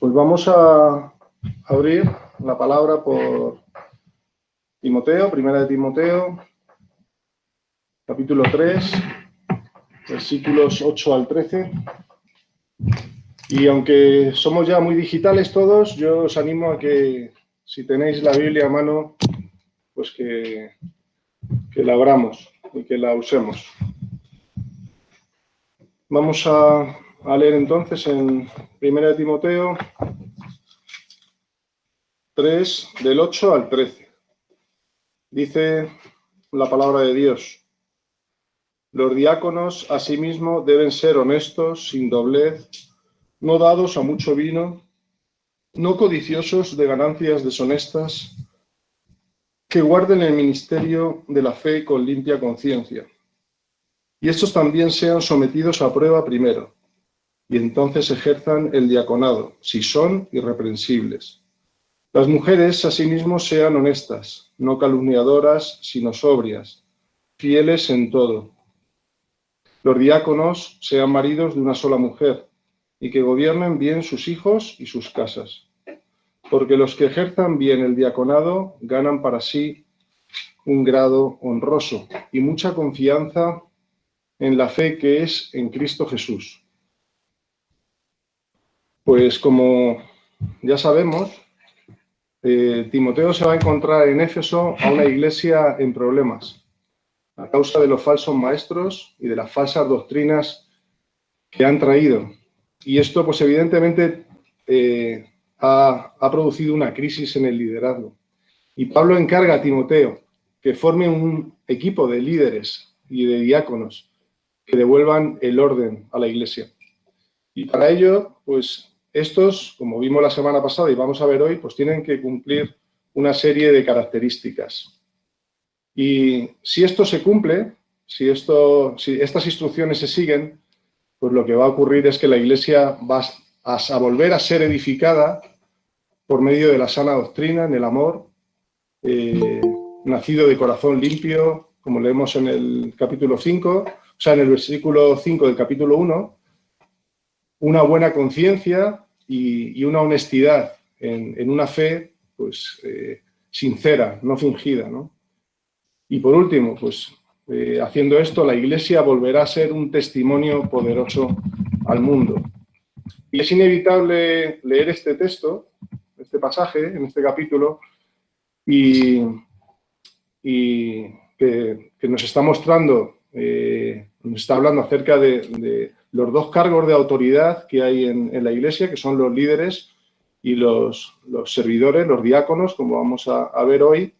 Pues vamos a abrir la palabra por Timoteo, primera de Timoteo, capítulo 3, versículos 8 al 13. Y aunque somos ya muy digitales todos, yo os animo a que, si tenéis la Biblia a mano, pues que la abramos y que la usemos. Vamos a leer entonces en primera de Timoteo 3, del 8 al 13. Dice la palabra de Dios: los diáconos, asimismo, deben ser honestos, sin doblez, no dados a mucho vino, no codiciosos de ganancias deshonestas, que guarden el ministerio de la fe con limpia conciencia. Y estos también sean sometidos a prueba primero, y entonces ejerzan el diaconado, si son irreprensibles. Las mujeres, asimismo, sean honestas, no calumniadoras, sino sobrias, fieles en todo. Los diáconos sean maridos de una sola mujer, y que gobiernen bien sus hijos y sus casas. Porque los que ejerzan bien el diaconado ganan para sí un grado honroso y mucha confianza en la fe que es en Cristo Jesús. Pues como ya sabemos, Timoteo se va a encontrar en Éfeso a una iglesia en problemas, a causa de los falsos maestros y de las falsas doctrinas que han traído. Y esto, pues evidentemente, ha producido una crisis en el liderazgo. Y Pablo encarga a Timoteo que forme un equipo de líderes y de diáconos que devuelvan el orden a la iglesia. Y para ello, pues estos, como vimos la semana pasada y vamos a ver hoy, pues tienen que cumplir una serie de características. Y si esto se cumple, si estas instrucciones se siguen, pues lo que va a ocurrir es que la iglesia va a volver a ser edificada por medio de la sana doctrina, en el amor, nacido de corazón limpio, como leemos en el capítulo 5, o sea, en el versículo 5 del capítulo 1, una buena conciencia y una honestidad en una fe, pues, sincera, no fingida, ¿no? Y por último, pues, haciendo esto, la iglesia volverá a ser un testimonio poderoso al mundo. Y es inevitable leer este texto, este pasaje, en este capítulo, y que nos está mostrando, nos está hablando acerca de los dos cargos de autoridad que hay en la iglesia, que son los líderes y los servidores, los diáconos, como vamos a ver hoy.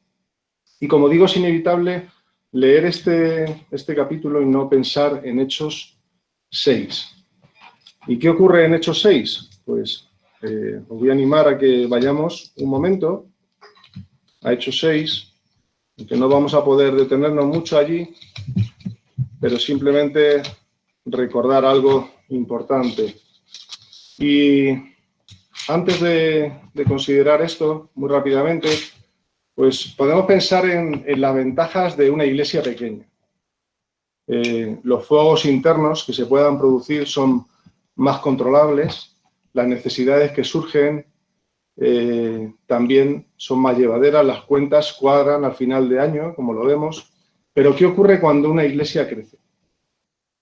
Y como digo, es inevitable leer este capítulo y no pensar en Hechos 6. ¿Y qué ocurre en Hechos 6? Pues os voy a animar a que vayamos un momento a Hechos 6, que no vamos a poder detenernos mucho allí, pero simplemente recordar algo importante. Y antes de considerar esto, muy rápidamente, pues podemos pensar en las ventajas de una iglesia pequeña. Los fuegos internos que se puedan producir son más controlables, las necesidades que surgen también son más llevaderas, las cuentas cuadran al final de año, como lo vemos. Pero ¿qué ocurre cuando una iglesia crece?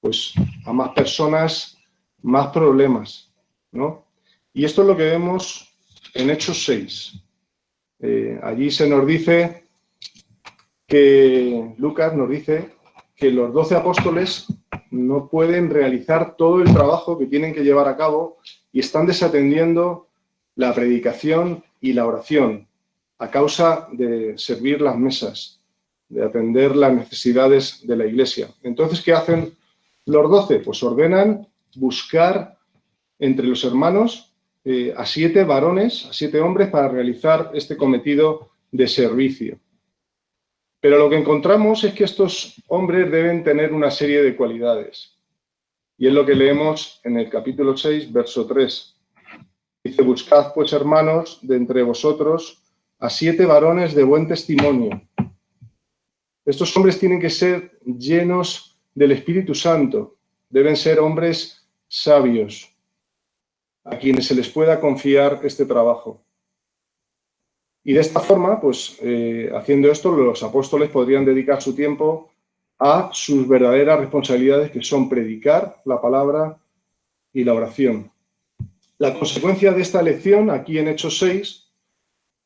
Pues a más personas, más problemas, ¿no? Y esto es lo que vemos en Hechos 6. Allí se nos dice que, Lucas nos dice que los 12 apóstoles no pueden realizar todo el trabajo que tienen que llevar a cabo y están desatendiendo la predicación y la oración a causa de servir las mesas, de atender las necesidades de la iglesia. Entonces, ¿qué hacen los 12? Pues ordenan buscar entre los hermanos a 7 varones, a 7 hombres para realizar este cometido de servicio. Pero lo que encontramos es que estos hombres deben tener una serie de cualidades. Y es lo que leemos en el capítulo 6, verso 3. Dice: buscad, pues, hermanos, de entre vosotros a 7 varones de buen testimonio. Estos hombres tienen que ser llenos del Espíritu Santo. Deben ser hombres sabios. a quienes se les pueda confiar este trabajo. Y de esta forma, pues haciendo esto, los apóstoles podrían dedicar su tiempo a sus verdaderas responsabilidades, que son predicar la palabra y la oración. La consecuencia de esta elección, aquí en Hechos 6,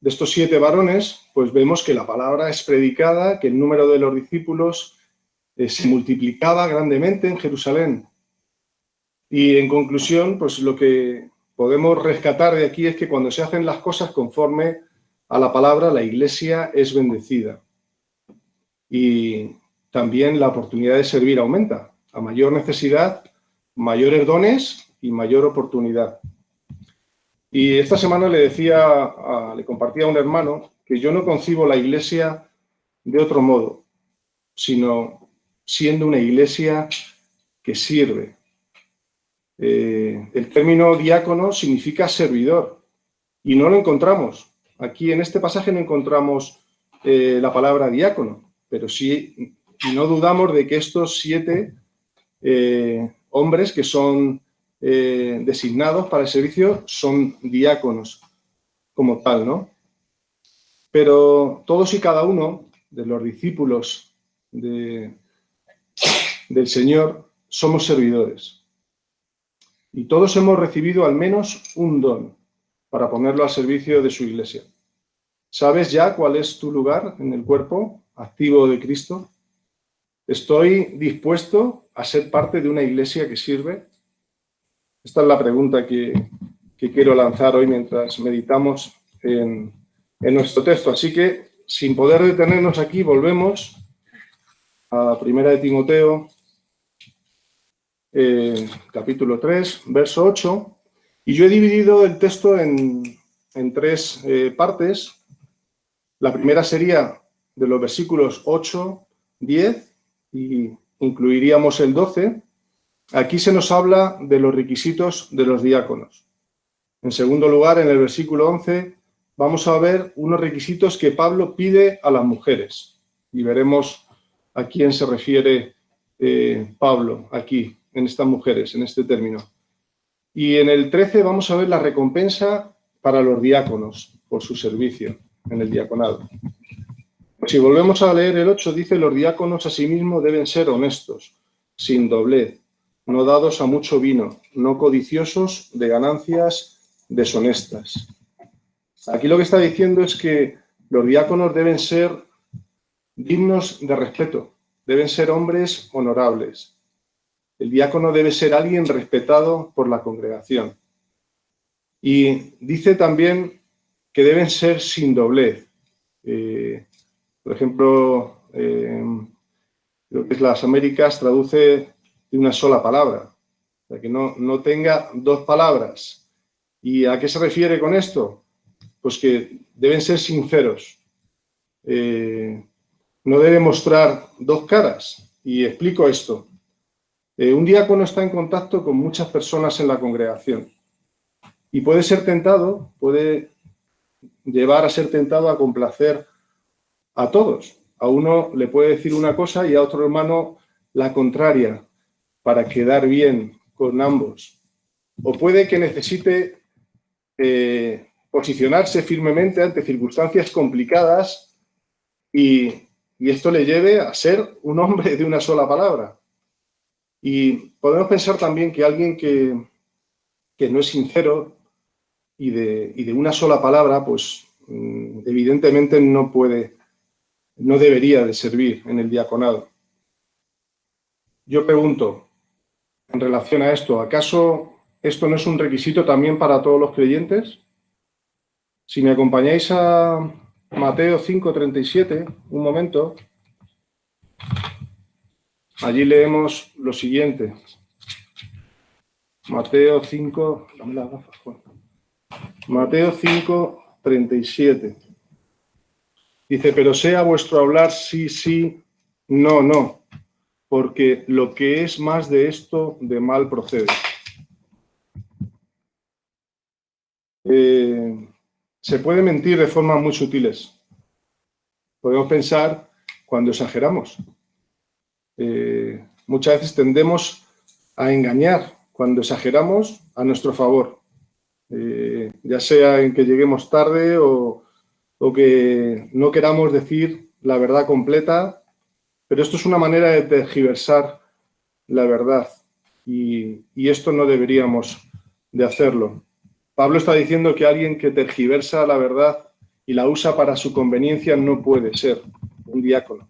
de estos 7 varones, pues vemos que la palabra es predicada, que el número de los discípulos se multiplicaba grandemente en Jerusalén. Y en conclusión, pues lo que podemos rescatar de aquí es que cuando se hacen las cosas conforme a la palabra, la Iglesia es bendecida. Y también la oportunidad de servir aumenta. A mayor necesidad, mayores dones y mayor oportunidad. Y esta semana le compartía a un hermano que yo no concibo la Iglesia de otro modo, sino siendo una Iglesia que sirve. El término diácono significa servidor y no lo encontramos. Aquí en este pasaje no encontramos la palabra diácono, pero sí, no dudamos de que estos 7 hombres que son designados para el servicio son diáconos como tal, ¿no? Pero todos y cada uno de los discípulos del Señor somos servidores. Y todos hemos recibido al menos un don para ponerlo al servicio de su Iglesia. ¿Sabes ya cuál es tu lugar en el cuerpo activo de Cristo? ¿Estoy dispuesto a ser parte de una Iglesia que sirve? Esta es la pregunta que quiero lanzar hoy mientras meditamos en nuestro texto. Así que, sin poder detenernos aquí, volvemos a 1 de Timoteo, capítulo 3, verso 8, y yo he dividido el texto en 3 partes. La primera sería de los versículos 8, 10 y incluiríamos el 12. Aquí se nos habla de los requisitos de los diáconos. En segundo lugar, en el versículo 11, vamos a ver unos requisitos que Pablo pide a las mujeres. Y veremos a quién se refiere Pablo aquí, en estas mujeres, en este término. Y en el 13 vamos a ver la recompensa para los diáconos por su servicio en el diaconado. Si volvemos a leer el 8, dice: los diáconos asimismo deben ser honestos, sin doblez, no dados a mucho vino, no codiciosos de ganancias deshonestas. Aquí lo que está diciendo es que los diáconos deben ser dignos de respeto, deben ser hombres honorables. El diácono debe ser alguien respetado por la congregación. Y dice también que deben ser sin doblez. Por ejemplo, lo que es las Américas traduce de una sola palabra, o sea, que no tenga 2 palabras. ¿Y a qué se refiere con esto? Pues que deben ser sinceros. No debe mostrar 2 caras. Y explico esto. Un diácono está en contacto con muchas personas en la congregación y puede ser tentado, puede llevar a ser tentado a complacer a todos. A uno le puede decir una cosa y a otro hermano la contraria para quedar bien con ambos. O puede que necesite posicionarse firmemente ante circunstancias complicadas y esto le lleve a ser un hombre de una sola palabra. Y podemos pensar también que alguien que no es sincero y de una sola palabra, pues evidentemente no debería de servir en el diaconado. Yo pregunto, en relación a esto, ¿acaso esto no es un requisito también para todos los creyentes? Si me acompañáis a Mateo 5:37, un momento, allí leemos lo siguiente. Mateo 5, dame las gafas, Juan. Mateo 5:37. Dice: pero sea vuestro hablar sí, sí, no, no, porque lo que es más de esto, de mal procede. Se puede mentir de formas muy sutiles. Podemos pensar cuando exageramos. Muchas veces tendemos a engañar cuando exageramos a nuestro favor. ya sea en que lleguemos tarde o que no queramos decir la verdad completa, pero esto es una manera de tergiversar la verdad y esto no deberíamos de hacerlo. Pablo está diciendo que alguien que tergiversa la verdad y la usa para su conveniencia no puede ser un diácono.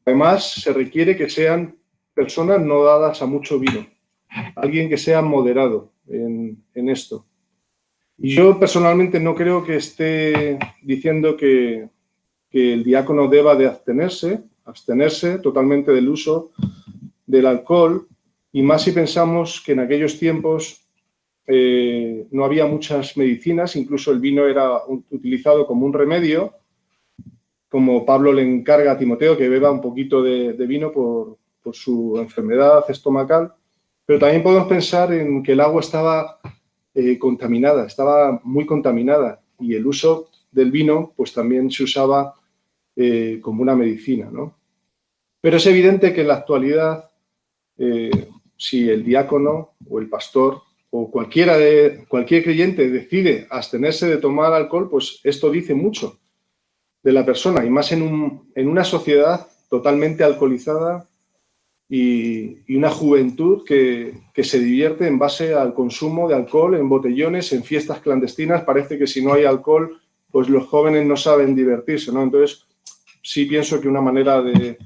Además, se requiere que sean personas no dadas a mucho vino, alguien que sea moderado en esto. Y yo personalmente no creo que esté diciendo que el diácono deba de abstenerse totalmente del uso del alcohol, y más si pensamos que en aquellos tiempos no había muchas medicinas, incluso el vino era utilizado como un remedio, como Pablo le encarga a Timoteo que beba un poquito de vino por su enfermedad estomacal, pero también podemos pensar en que el agua estaba contaminada, estaba muy contaminada, y el uso del vino pues también se usaba como una medicina, ¿no? Pero es evidente que en la actualidad, si el diácono o el pastor o cualquier creyente decide abstenerse de tomar alcohol, pues esto dice mucho de la persona, y más en una sociedad totalmente alcoholizada y una juventud que se divierte en base al consumo de alcohol en botellones, en fiestas clandestinas. Parece que si no hay alcohol, pues los jóvenes no saben divertirse, ¿no? Entonces, sí pienso que una manera de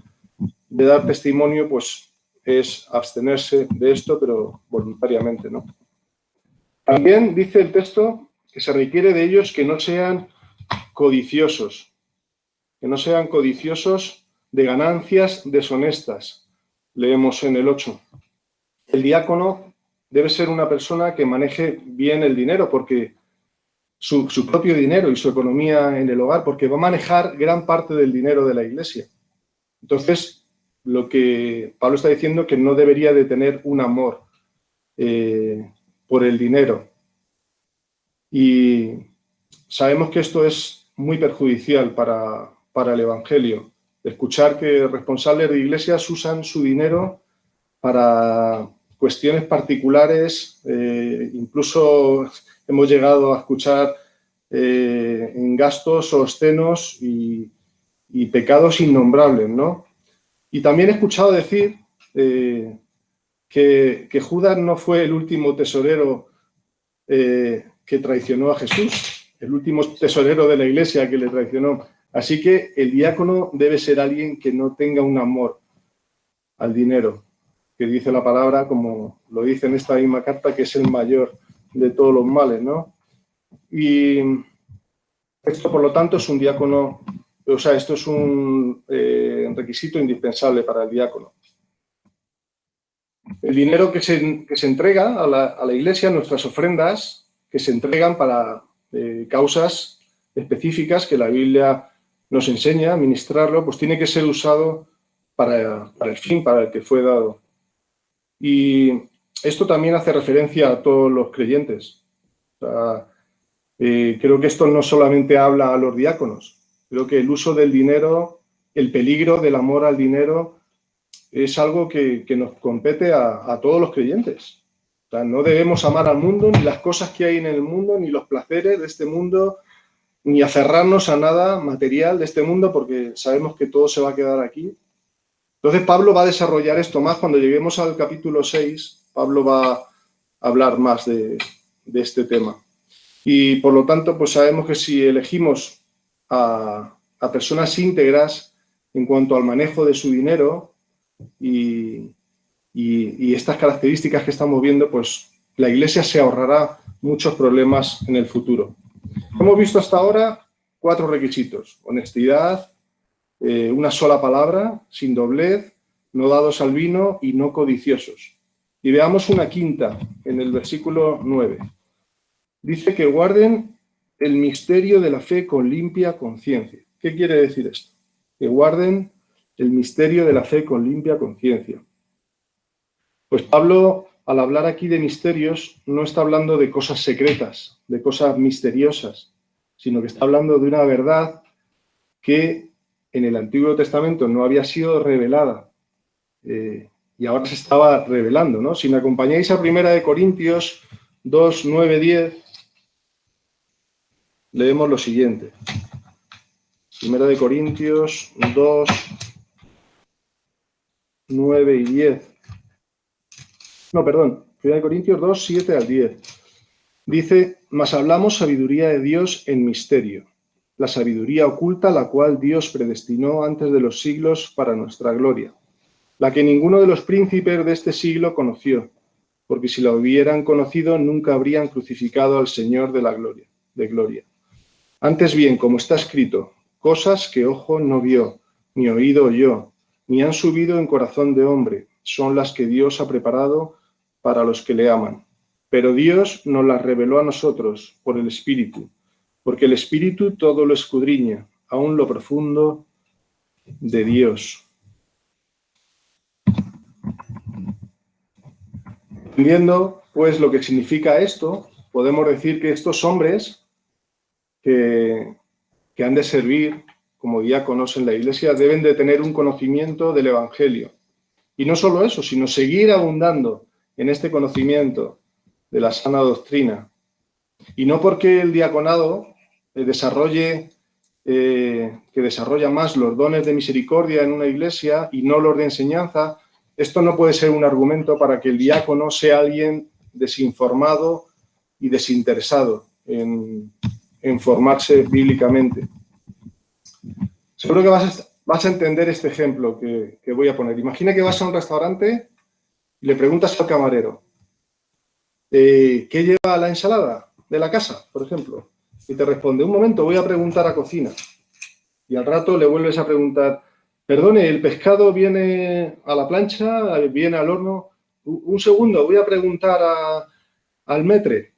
dar testimonio, pues, es abstenerse de esto, pero voluntariamente, ¿no? También dice el texto que se requiere de ellos que no sean codiciosos, de ganancias deshonestas. Leemos en el 8. El diácono debe ser una persona que maneje bien el dinero, porque su propio dinero y su economía en el hogar, porque va a manejar gran parte del dinero de la iglesia. Entonces, lo que Pablo está diciendo es que no debería de tener un amor por el dinero. Y sabemos que esto es muy perjudicial para el Evangelio. Escuchar que responsables de iglesias usan su dinero para cuestiones particulares, incluso hemos llegado a escuchar en gastos obscenos y pecados innombrables, ¿no? Y también he escuchado decir que Judas no fue el último tesorero que traicionó a Jesús, el último tesorero de la iglesia que le traicionó. Así que el diácono debe ser alguien que no tenga un amor al dinero, que dice la palabra, como lo dice en esta misma carta, que es el mayor de todos los males, ¿no? Y esto, por lo tanto, es un diácono, o sea, esto es un requisito indispensable para el diácono. El dinero que se entrega a la iglesia, nuestras ofrendas, que se entregan para causas específicas que la Biblia nos enseña a administrarlo, pues tiene que ser usado para el fin para el que fue dado. Y esto también hace referencia a todos los creyentes. O sea, creo que esto no solamente habla a los diáconos. Creo que el uso del dinero, el peligro del amor al dinero, es algo que nos compete a todos los creyentes. O sea, no debemos amar al mundo, ni las cosas que hay en el mundo, ni los placeres de este mundo, ni aferrarnos a nada material de este mundo, porque sabemos que todo se va a quedar aquí. Entonces Pablo va a desarrollar esto más. Cuando lleguemos al capítulo 6, Pablo va a hablar más de este tema. Y por lo tanto, pues sabemos que si elegimos a personas íntegras en cuanto al manejo de su dinero, y estas características que estamos viendo, pues la Iglesia se ahorrará muchos problemas en el futuro. Hemos visto hasta ahora 4 requisitos: honestidad, una sola palabra, sin doblez, no dados al vino y no codiciosos. Y veamos una quinta en el versículo 9. Dice que guarden el misterio de la fe con limpia conciencia. ¿Qué quiere decir esto? Que guarden el misterio de la fe con limpia conciencia. Pues Pablo, al hablar aquí de misterios, no está hablando de cosas secretas, de cosas misteriosas, sino que está hablando de una verdad que en el Antiguo Testamento no había sido revelada y ahora se estaba revelando, ¿no? Si me acompañáis a 1 Corintios 2, 9, 10, leemos lo siguiente. Primera de Corintios 2, 9 y 10. No, perdón. Primera de Corintios 2, 7 al 10. Dice, mas hablamos sabiduría de Dios en misterio, la sabiduría oculta la cual Dios predestinó antes de los siglos para nuestra gloria, la que ninguno de los príncipes de este siglo conoció, porque si la hubieran conocido nunca habrían crucificado al Señor de la gloria, de gloria. Antes bien, como está escrito, cosas que ojo no vio, ni oído oyó, ni han subido en corazón de hombre, son las que Dios ha preparado para los que le aman. Pero Dios nos las reveló a nosotros por el Espíritu, porque el Espíritu todo lo escudriña, aun lo profundo de Dios. Entendiendo, pues, lo que significa esto, podemos decir que estos hombres que han de servir como diáconos en la Iglesia deben de tener un conocimiento del Evangelio. Y no solo eso, sino seguir abundando en este conocimiento de la sana doctrina. Y no porque el diaconado desarrolla más los dones de misericordia en una iglesia y no los de enseñanza, esto no puede ser un argumento para que el diácono sea alguien desinformado y desinteresado en formarse bíblicamente. Seguro que vas a entender este ejemplo que voy a poner. Imagina que vas a un restaurante y le preguntas al camarero, ¿qué lleva la ensalada de la casa, por ejemplo? Y te responde, un momento, voy a preguntar a cocina. Y al rato le vuelves a preguntar, perdone, ¿el pescado viene a la plancha, viene al horno? Un segundo, voy a preguntar al maître.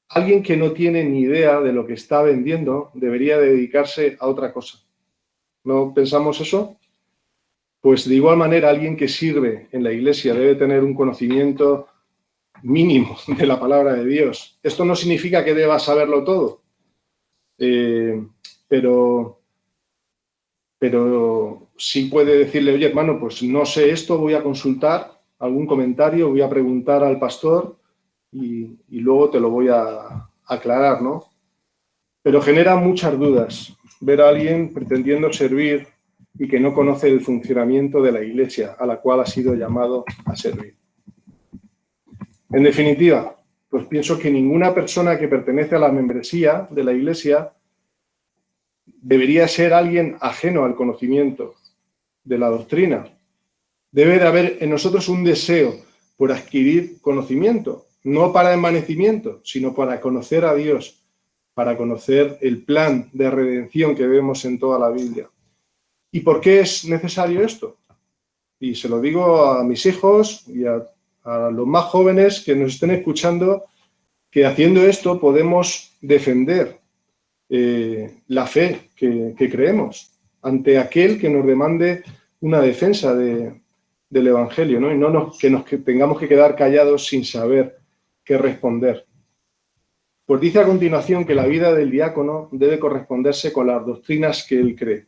Alguien que no tiene ni idea de lo que está vendiendo debería dedicarse a otra cosa. ¿No pensamos eso? Pues de igual manera, alguien que sirve en la iglesia debe tener un conocimiento mínimo de la palabra de Dios. Esto no significa que deba saberlo todo, pero sí puede decirle, oye, hermano, pues no sé esto, voy a consultar algún comentario, voy a preguntar al pastor y luego te lo voy a aclarar, ¿no? Pero genera muchas dudas ver a alguien pretendiendo servir y que no conoce el funcionamiento de la iglesia a la cual ha sido llamado a servir. En definitiva, pues pienso que ninguna persona que pertenece a la membresía de la iglesia debería ser alguien ajeno al conocimiento de la doctrina. Debe de haber en nosotros un deseo por adquirir conocimiento, no para envanecimiento, sino para conocer a Dios, para conocer el plan de redención que vemos en toda la Biblia. ¿Y por qué es necesario esto? Y se lo digo a mis hijos y a los más jóvenes que nos estén escuchando, que haciendo esto podemos defender la fe que creemos ante aquel que nos demande una defensa del Evangelio, ¿no? Y no que tengamos que quedar callados sin saber qué responder. Pues dice a continuación que la vida del diácono debe corresponderse con las doctrinas que él cree.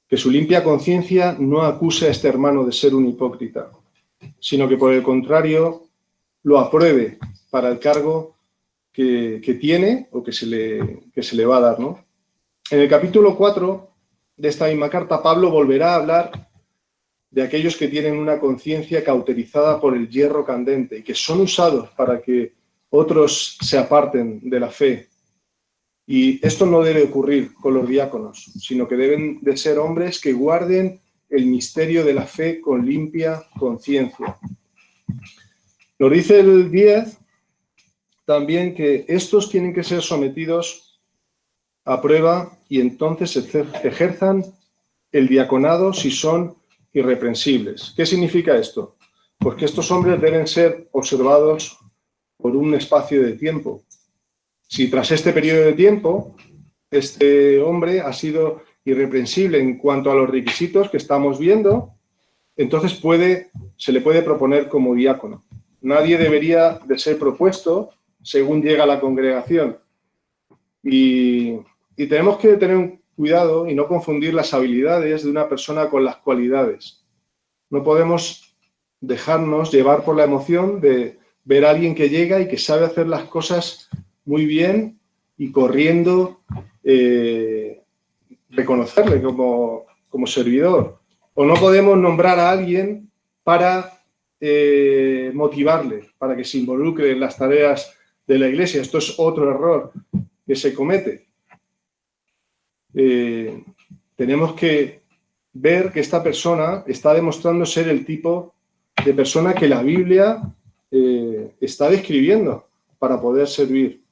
Que su limpia conciencia no acuse a este hermano de ser un hipócrita, sino que por el contrario lo apruebe para el cargo que tiene o que se le va a dar, ¿no? En el capítulo 4 de esta misma carta, Pablo volverá a hablar de aquellos que tienen una conciencia cauterizada por el hierro candente y que son usados para que otros se aparten de la fe. Y esto no debe ocurrir con los diáconos, sino que deben de ser hombres que guarden el misterio de la fe con limpia conciencia. Nos dice el 10 también que estos tienen que ser sometidos a prueba y entonces ejerzan el diaconado si son irreprensibles. ¿Qué significa esto? Pues que estos hombres deben ser observados por un espacio de tiempo. Si tras este periodo de tiempo este hombre ha sido irreprensible en cuanto a los requisitos que estamos viendo, entonces se le puede proponer como diácono. Nadie debería de ser propuesto según llega a la congregación. Y tenemos que tener un cuidado y no confundir las habilidades de una persona con las cualidades. No podemos dejarnos llevar por la emoción de ver a alguien que llega y que sabe hacer las cosas muy bien y corriendo, reconocerle como servidor. O no podemos nombrar a alguien para motivarle, para que se involucre en las tareas de la iglesia. Esto es otro error que se comete. Tenemos que ver que esta persona está demostrando ser el tipo de persona que la Biblia está describiendo para poder servir.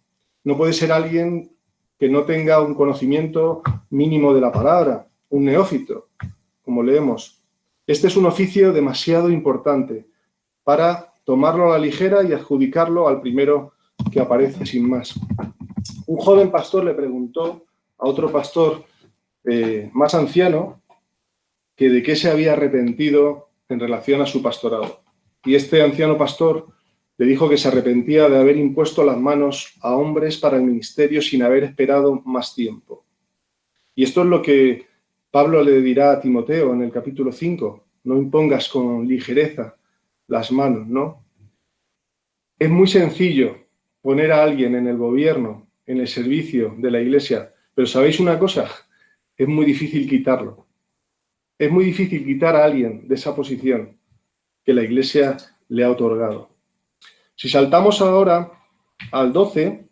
No puede ser alguien que no tenga un conocimiento mínimo de la palabra, un neófito, como leemos. Este es un oficio demasiado importante para tomarlo a la ligera y adjudicarlo al primero que aparece sin más. Un joven pastor le preguntó a otro pastor más anciano que de qué se había arrepentido en relación a su pastorado. Y este anciano pastor le dijo que se arrepentía de haber impuesto las manos a hombres para el ministerio sin haber esperado más tiempo. Y esto es lo que Pablo le dirá a Timoteo en el capítulo 5. No impongas con ligereza las manos, ¿no? Es muy sencillo poner a alguien en el gobierno, en el servicio de la iglesia, pero ¿sabéis una cosa? Es muy difícil quitarlo. Es muy difícil quitar a alguien de esa posición que la iglesia le ha otorgado. Si saltamos ahora al 12,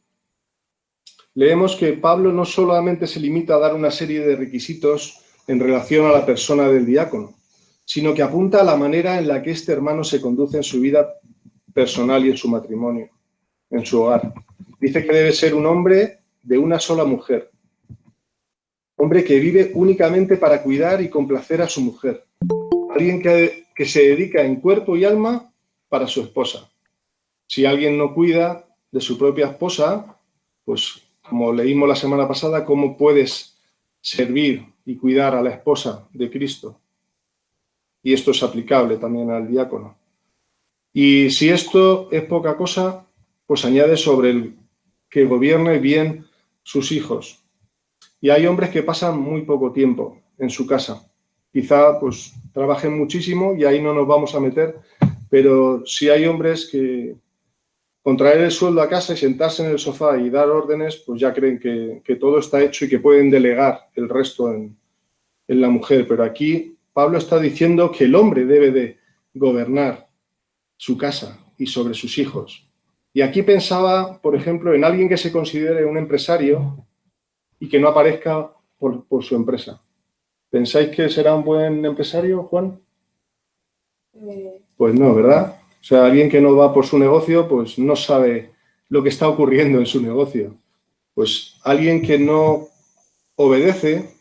leemos que Pablo no solamente se limita a dar una serie de requisitos en relación a la persona del diácono, sino que apunta a la manera en la que este hermano se conduce en su vida personal y en su matrimonio, en su hogar. Dice que debe ser un hombre de una sola mujer, hombre que vive únicamente para cuidar y complacer a su mujer, alguien que se dedica en cuerpo y alma para su esposa. Si alguien no cuida de su propia esposa, pues como leímos la semana pasada, ¿cómo puedes servir y cuidar a la esposa de Cristo? Y esto es aplicable también al diácono. Y si esto es poca cosa, pues añade sobre el que gobierne bien sus hijos. Y hay hombres que pasan muy poco tiempo en su casa. Quizá pues trabajen muchísimo y ahí no nos vamos a meter, pero si hay hombres que con traer el sueldo a casa y sentarse en el sofá y dar órdenes, pues ya creen que todo está hecho y que pueden delegar el resto en la mujer. Pero aquí Pablo está diciendo que el hombre debe de gobernar su casa y sobre sus hijos. Y aquí pensaba, por ejemplo, en alguien que se considere un empresario y que no aparezca por su empresa. ¿Pensáis que será un buen empresario, Juan? Pues no, ¿verdad? O sea, alguien que no va por su negocio, pues no sabe lo que está ocurriendo en su negocio. Pues alguien que no obedece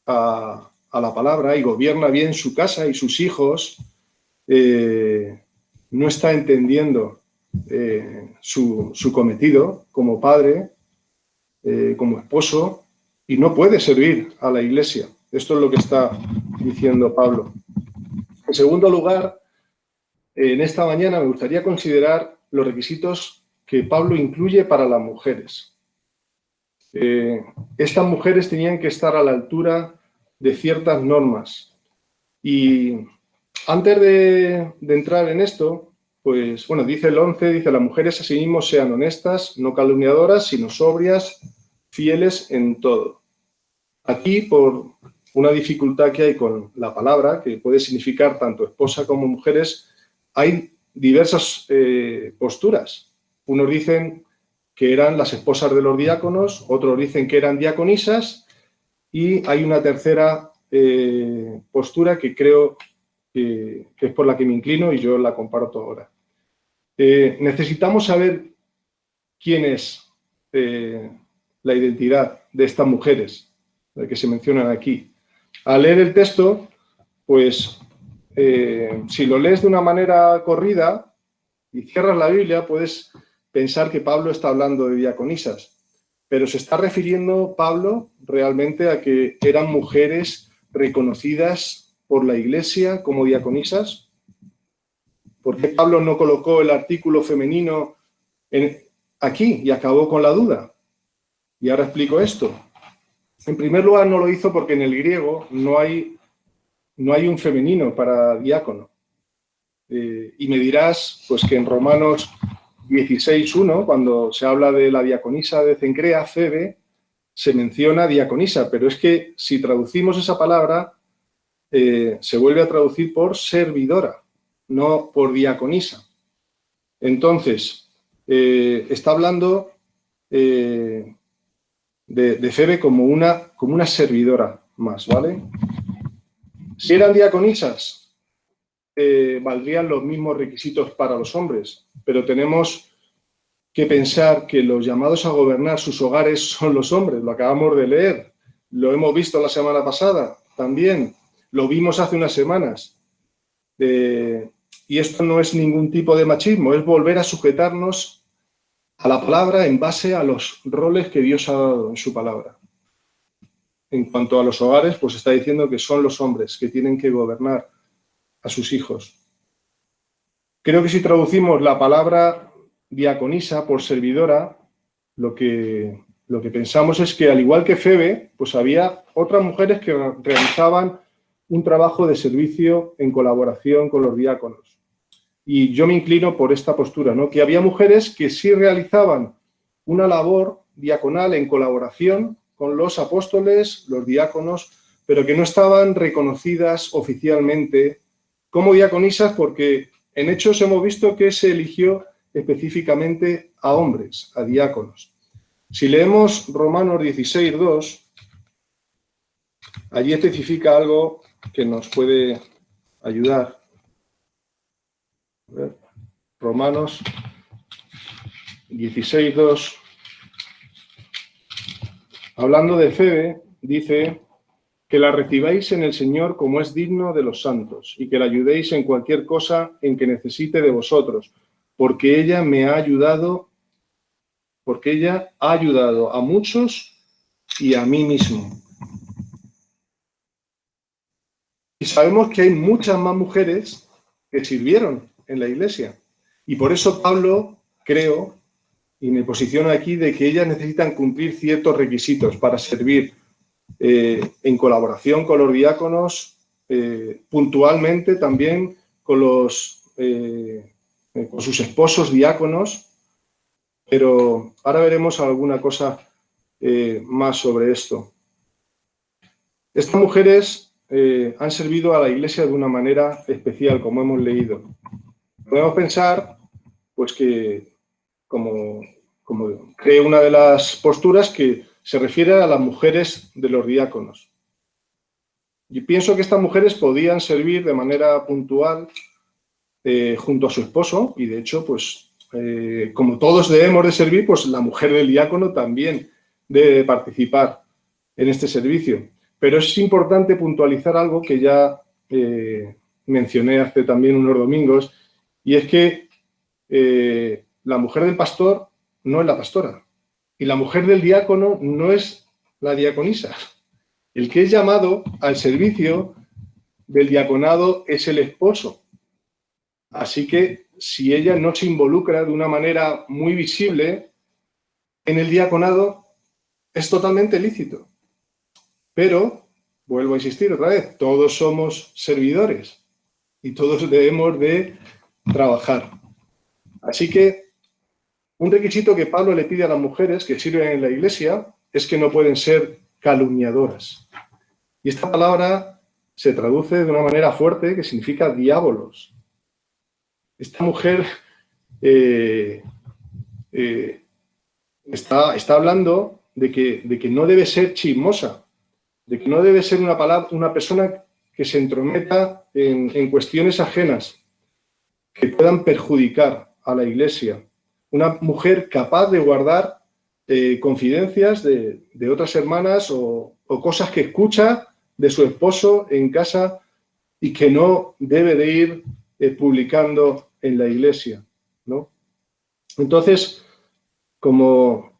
a la palabra y gobierna bien su casa y sus hijos, no está entendiendo su cometido como padre, como esposo, y no puede servir a la iglesia. Esto es lo que está diciendo Pablo. En segundo lugar, en esta mañana me gustaría considerar los requisitos que Pablo incluye para las mujeres. Estas mujeres tenían que estar a la altura de ciertas normas. Y antes de entrar en esto, pues bueno, dice el 11, dice: las mujeres asimismo sean honestas, no calumniadoras, sino sobrias, fieles en todo. Aquí, por una dificultad que hay con la palabra, que puede significar tanto esposa como mujeres, hay diversas posturas. Unos dicen que eran las esposas de los diáconos, otros dicen que eran diaconisas, y hay una tercera postura que creo que es por la que me inclino y yo la comparto ahora. Necesitamos saber quién es la identidad de estas mujeres que se mencionan aquí. Al leer el texto, pues si lo lees de una manera corrida y cierras la Biblia, puedes pensar que Pablo está hablando de diaconisas, pero se está refiriendo Pablo realmente a que eran mujeres reconocidas por la Iglesia como diaconisas. ¿Por qué Pablo no colocó el artículo femenino aquí y acabó con la duda? Y ahora explico esto. En primer lugar, no lo hizo porque en el griego no hay un femenino para diácono. Y me dirás pues que en Romanos 16.1, cuando se habla de la diaconisa de Cencrea, Febe, se menciona diaconisa, pero es que si traducimos esa palabra, se vuelve a traducir por servidora, no por diaconisa. Entonces, está hablando de Febe como una servidora más, ¿vale? Si eran diaconisas, valdrían los mismos requisitos para los hombres, pero tenemos que pensar que los llamados a gobernar sus hogares son los hombres. Lo acabamos de leer, lo hemos visto la semana pasada también, lo vimos hace unas semanas. Y esto no es ningún tipo de machismo, es volver a sujetarnos a la palabra en base a los roles que Dios ha dado en su palabra. En cuanto a los hogares, pues está diciendo que son los hombres que tienen que gobernar a sus hijos. Creo que si traducimos la palabra diaconisa por servidora, lo que pensamos es que, al igual que Febe, pues había otras mujeres que realizaban un trabajo de servicio en colaboración con los diáconos. Y yo me inclino por esta postura, ¿no? Que había mujeres que sí realizaban una labor diaconal en colaboración con los apóstoles, los diáconos, pero que no estaban reconocidas oficialmente como diaconisas, porque en Hechos hemos visto que se eligió específicamente a hombres, a diáconos. Si leemos Romanos 16:2, allí especifica algo que nos puede ayudar. A ver, Romanos 16:2, hablando de Febe, dice que la recibáis en el Señor como es digno de los santos y que la ayudéis en cualquier cosa en que necesite de vosotros, porque ella ha ayudado a muchos y a mí mismo. Y sabemos que hay muchas más mujeres que sirvieron en la Iglesia. Y por eso Pablo, creo, y me posiciono aquí, de que ellas necesitan cumplir ciertos requisitos para servir en colaboración con los diáconos, puntualmente también con sus esposos diáconos. Pero ahora veremos alguna cosa más sobre esto. Estas mujeres han servido a la Iglesia de una manera especial, como hemos leído. Podemos pensar, pues, que como creo una de las posturas, que se refiere a las mujeres de los diáconos. Y pienso que estas mujeres podían servir de manera puntual junto a su esposo, y de hecho, pues, como todos debemos de servir, pues la mujer del diácono también debe participar en este servicio. Pero es importante puntualizar algo que ya mencioné hace también unos domingos, y es que la mujer del pastor no es la pastora, y la mujer del diácono no es la diaconisa. El que es llamado al servicio del diaconado es el esposo. Así que si ella no se involucra de una manera muy visible en el diaconado, es totalmente lícito. Pero, vuelvo a insistir otra vez, todos somos servidores y todos debemos de trabajar. Así que un requisito que Pablo le pide a las mujeres que sirven en la Iglesia es que no pueden ser calumniadoras. Y esta palabra se traduce de una manera fuerte, que significa diabolos. Esta mujer está hablando de que no debe ser chismosa, de que no debe ser una persona que se entrometa en cuestiones ajenas que puedan perjudicar a la Iglesia. Una mujer capaz de guardar confidencias de otras hermanas o cosas que escucha de su esposo en casa y que no debe de ir publicando en la Iglesia, ¿no? Entonces, como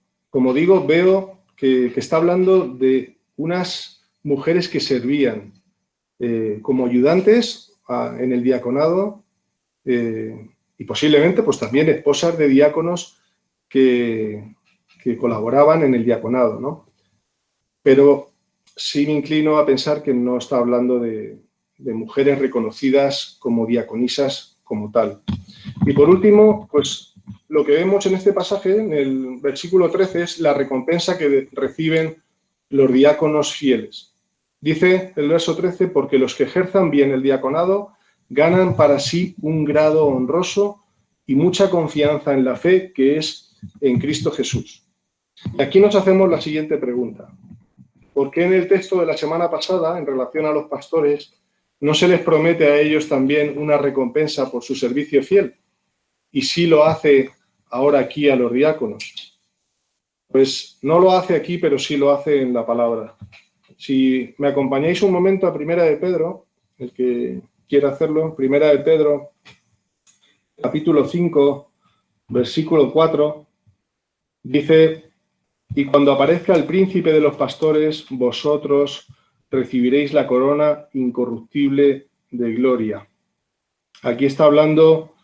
digo, veo que está hablando de unas mujeres que servían como ayudantes en el diaconado y posiblemente pues también esposas de diáconos que colaboraban en el diaconado, ¿no? Pero sí me inclino a pensar que no está hablando de mujeres reconocidas como diaconisas como tal. Y por último, pues lo que vemos en este pasaje, en el versículo 13, es la recompensa que reciben los diáconos fieles. Dice el verso 13, porque los que ejerzan bien el diaconado ganan para sí un grado honroso y mucha confianza en la fe que es en Cristo Jesús. Y aquí nos hacemos la siguiente pregunta. ¿Por qué en el texto de la semana pasada, en relación a los pastores, no se les promete a ellos también una recompensa por su servicio fiel? Y sí lo hace ahora aquí a los diáconos. Pues no lo hace aquí, pero sí lo hace en la palabra. Si me acompañáis un momento a Primera de Pedro, el que quiera hacerlo, Primera de Pedro, capítulo 5, versículo 4, dice: y cuando aparezca el príncipe de los pastores, vosotros recibiréis la corona incorruptible de gloria. Aquí está hablando,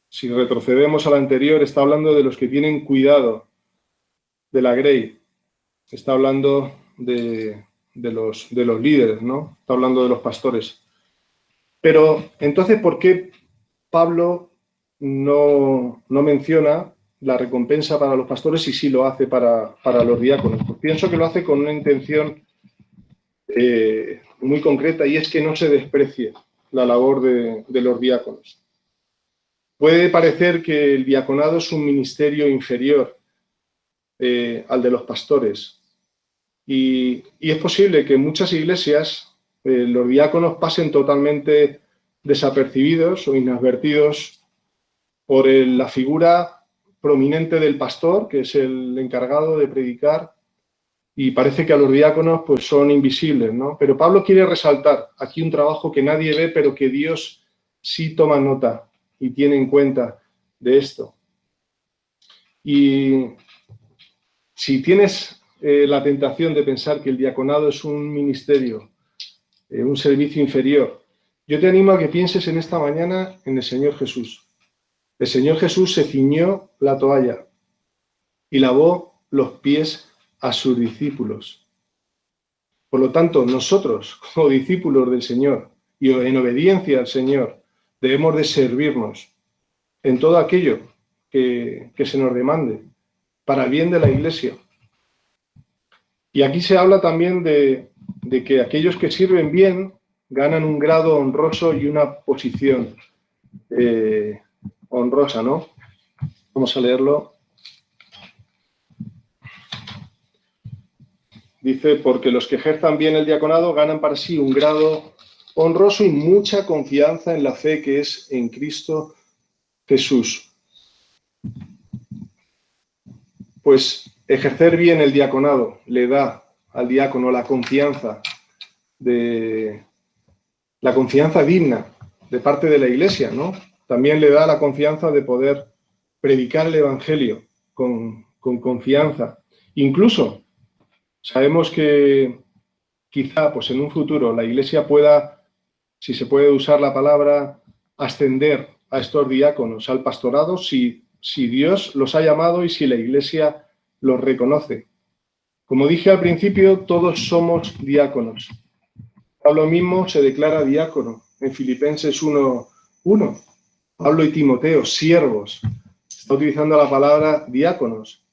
si retrocedemos al anterior, está hablando de los que tienen cuidado de la grey. Está hablando de los líderes, ¿no? Está hablando de los pastores. Pero entonces, ¿por qué Pablo no menciona la recompensa para los pastores y sí lo hace para los diáconos? Pues pienso que lo hace con una intención muy concreta, y es que no se desprecie la labor de los diáconos. Puede parecer que el diaconado es un ministerio inferior al de los pastores, y es posible que en muchas iglesias los diáconos pasen totalmente desapercibidos o inadvertidos por la figura prominente del pastor, que es el encargado de predicar, y parece que a los diáconos pues son invisibles, ¿no? Pero Pablo quiere resaltar aquí un trabajo que nadie ve, pero que Dios sí toma nota y tiene en cuenta de esto. Y si tienes la tentación de pensar que el diaconado es un ministerio, un servicio inferior, yo te animo a que pienses en esta mañana en el Señor Jesús. El Señor Jesús se ciñó la toalla y lavó los pies a sus discípulos. Por lo tanto, nosotros, como discípulos del Señor y en obediencia al Señor, debemos de servirnos en todo aquello que se nos demande para el bien de la Iglesia. Y aquí se habla también de que aquellos que sirven bien ganan un grado honroso y una posición honrosa, ¿no? Vamos a leerlo. Dice, porque los que ejerzan bien el diaconado ganan para sí un grado honroso y mucha confianza en la fe que es en Cristo Jesús. Pues ejercer bien el diaconado le da al diácono la confianza digna de parte de la Iglesia, ¿no? También le da la confianza de poder predicar el Evangelio con confianza. Incluso sabemos que quizá pues en un futuro la Iglesia pueda, si se puede usar la palabra, ascender a estos diáconos al pastorado si Dios los ha llamado y si la Iglesia los reconoce. Como dije al principio, todos somos diáconos. Pablo mismo se declara diácono en Filipenses 1:1. Pablo y Timoteo, siervos. Está utilizando la palabra diáconos.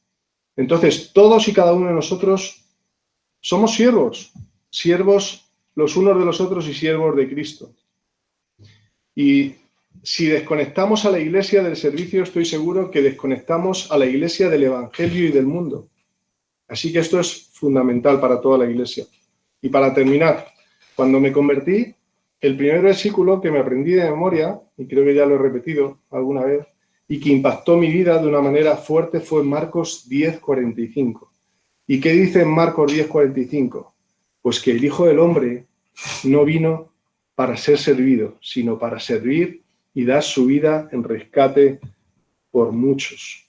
Entonces, todos y cada uno de nosotros somos siervos, siervos los unos de los otros y siervos de Cristo. Y si desconectamos a la Iglesia del servicio, estoy seguro que desconectamos a la Iglesia del Evangelio y del mundo. Así que esto es fundamental para toda la Iglesia. Y para terminar, cuando me convertí, el primer versículo que me aprendí de memoria, y creo que ya lo he repetido alguna vez, y que impactó mi vida de una manera fuerte fue Marcos 10:45. ¿Y qué dice en Marcos 10:45? Pues que el Hijo del Hombre no vino para ser servido, sino para servir y dar su vida en rescate por muchos.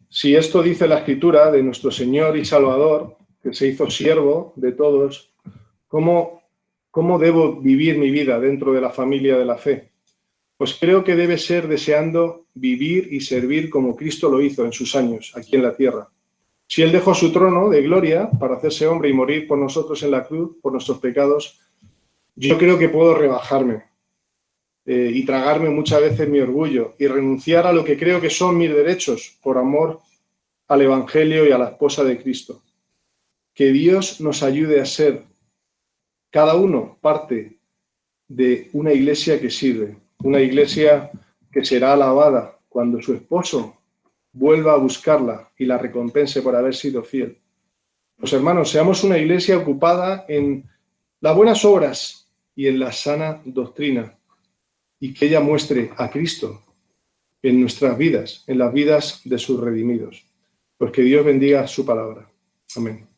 Si esto dice la Escritura de nuestro Señor y Salvador, que se hizo siervo de todos, ¿cómo debo vivir mi vida dentro de la familia de la fe? Pues creo que debe ser deseando vivir y servir como Cristo lo hizo en sus años aquí en la tierra. Si Él dejó su trono de gloria para hacerse hombre y morir por nosotros en la cruz, por nuestros pecados, yo creo que puedo rebajarme y tragarme muchas veces mi orgullo y renunciar a lo que creo que son mis derechos por amor al Evangelio y a la esposa de Cristo. Que Dios nos ayude a ser cada uno parte de una iglesia que sirve, una iglesia que será alabada cuando su esposo vuelva a buscarla y la recompense por haber sido fiel. Pues hermanos, seamos una iglesia ocupada en las buenas obras y en la sana doctrina, y que ella muestre a Cristo en nuestras vidas, en las vidas de sus redimidos. Pues que Dios bendiga su palabra. Amén.